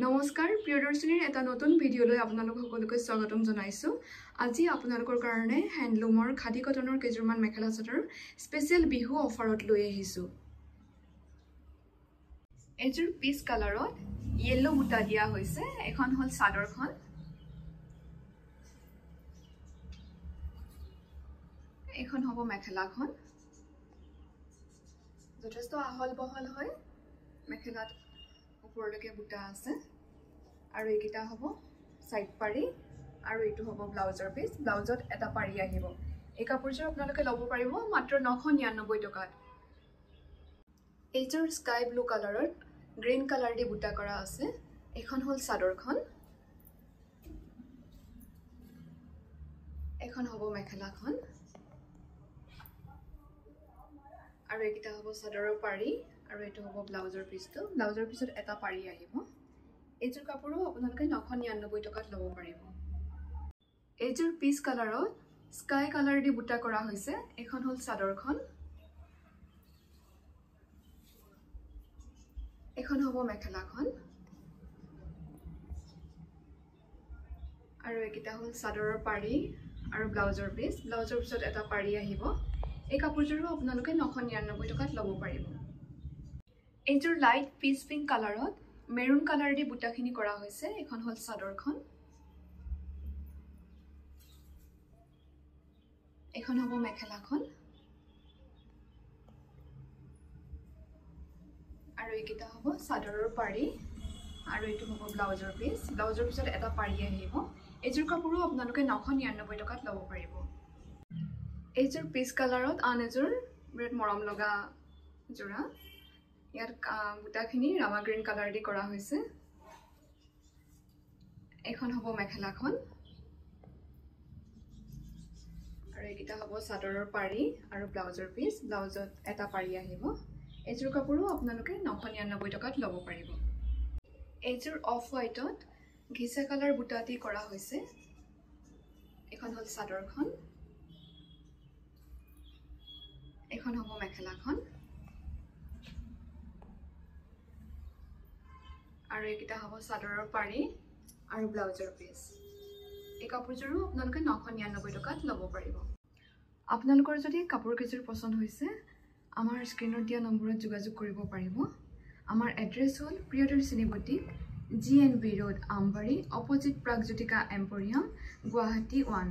নমস্কাৰ প্ৰিয়দৰ্শিনীৰ এটা নতুন ভিডিঅলৈ আপোনালোক সকলোকে স্বাগতম জনাইছো। আজি আপোনালোকৰ কাৰণে হ্যান্ডলুমৰ খাদি কটনৰ কেজুৰমান মেখেলা চাদৰ স্পেশাল বিহু অফাৰত লৈ আহিছো। এজুৰ পিচ কালাৰত ইয়েলো বুটা দিয়া হৈছে। এখন হল চাদৰখন, এখন হ'ব মেখেলাখন। যথেষ্ট আহল বহল হয়। মেখেলাত উপৰলৈকে বুটা আছে আৰু এইকেইটা হ'ব সাইড পাৰি আৰু এইটো হ'ব ব্লাউজৰ পিস। ব্লাউজত এটা পাৰি আহিব। এই কাপোৰযোৰ আপোনালোকে ল'ব পাৰিব মাত্ৰ 999 টকাত। এইযোৰ স্কাই ব্লু কালাৰত গ্ৰীন কালাৰ দি বুটা কৰা আছে। এখন হল চাদৰখন, এখন হ'ব মেখেলাখন আৰু এইকেইটা হ'ব চাদৰৰ পাৰি আৰু এইটো হ'ব ব্লাউজৰ পিসটো। ব্লাউজৰ পিছত এটা পাৰি আহিব। এইযোৰ কাপোৰো আপোনালোকে 999 টকাত ল'ব পাৰিব। এইযোৰ পিচ কালাৰত স্কাই কালাৰ দি বুটা কৰা হৈছে। এখন হল চাদৰখন, এখন হ'ব মেখেলাখন আৰু এইকেইটা হল চাদৰৰ পাৰি আৰু ব্লাউজৰ পিস। ব্লাউজৰ পিছত এটা পাৰি আহিব। এই কাপোৰযোৰো আপোনালোকে 999 টকাত ল'ব পাৰিব। এইযোৰ লাইট পিচ পিংক কালাৰত মেৰুন কালাৰ দি বুটাখিনি কৰা হৈছে। এখন হল চাদৰখন, এখন হ'ব মেখেলাখন আৰু এইকেইটা হ'ব চাদৰৰ পাৰি আৰু এইটো হ'ব ব্লাউজৰ পিস। ব্লাউজৰ পিছত এটা পাৰি আহিব। এইযোৰ কাপোৰো আপোনালোকে 999 টকাত ল'ব পাৰিব। এইযোৰ পিচ কালাৰত আন এযোৰ বিৰাট মৰম লগা যোৰা। ইয়াত বুটাখিনি ৰামা গ্ৰীণ কালাৰ দি কৰা হৈছে। এখন হ'ব মেখেলাখন আৰু এইকেইটা হ'ব চাদৰৰ পাৰি আৰু ব্লাউজৰ পিস। ব্লাউজত এটা পাৰি আহিব। এইযোৰ কাপোৰো আপোনালোকে 999 টকাত ল'ব পাৰিব। এইযোৰ অফ হোৱাইটত ঘিচা কালাৰ বুটা দি কৰা হৈছে। এখন হল চাদৰখন, এখন হ'ব মেখেলাখন আৰু এইকেইটা হ'ব চাদৰৰ পাৰি আৰু ব্লাউজৰ পিস। এই কাপোৰযোৰো আপোনালোকে 999 টকাত ল'ব পাৰিব। আপোনালোকৰ যদি কাপোৰ কেইযোৰ পছন্দ হৈছে আমাৰ স্ক্ৰীনত দিয়া নম্বৰত যোগাযোগ কৰিব পাৰিব। আমাৰ এড্ৰেছ হ'ল Priyadarshini boutique, GNB road, Ambari, opposite Pragjyotika emporium, Guwahati 1।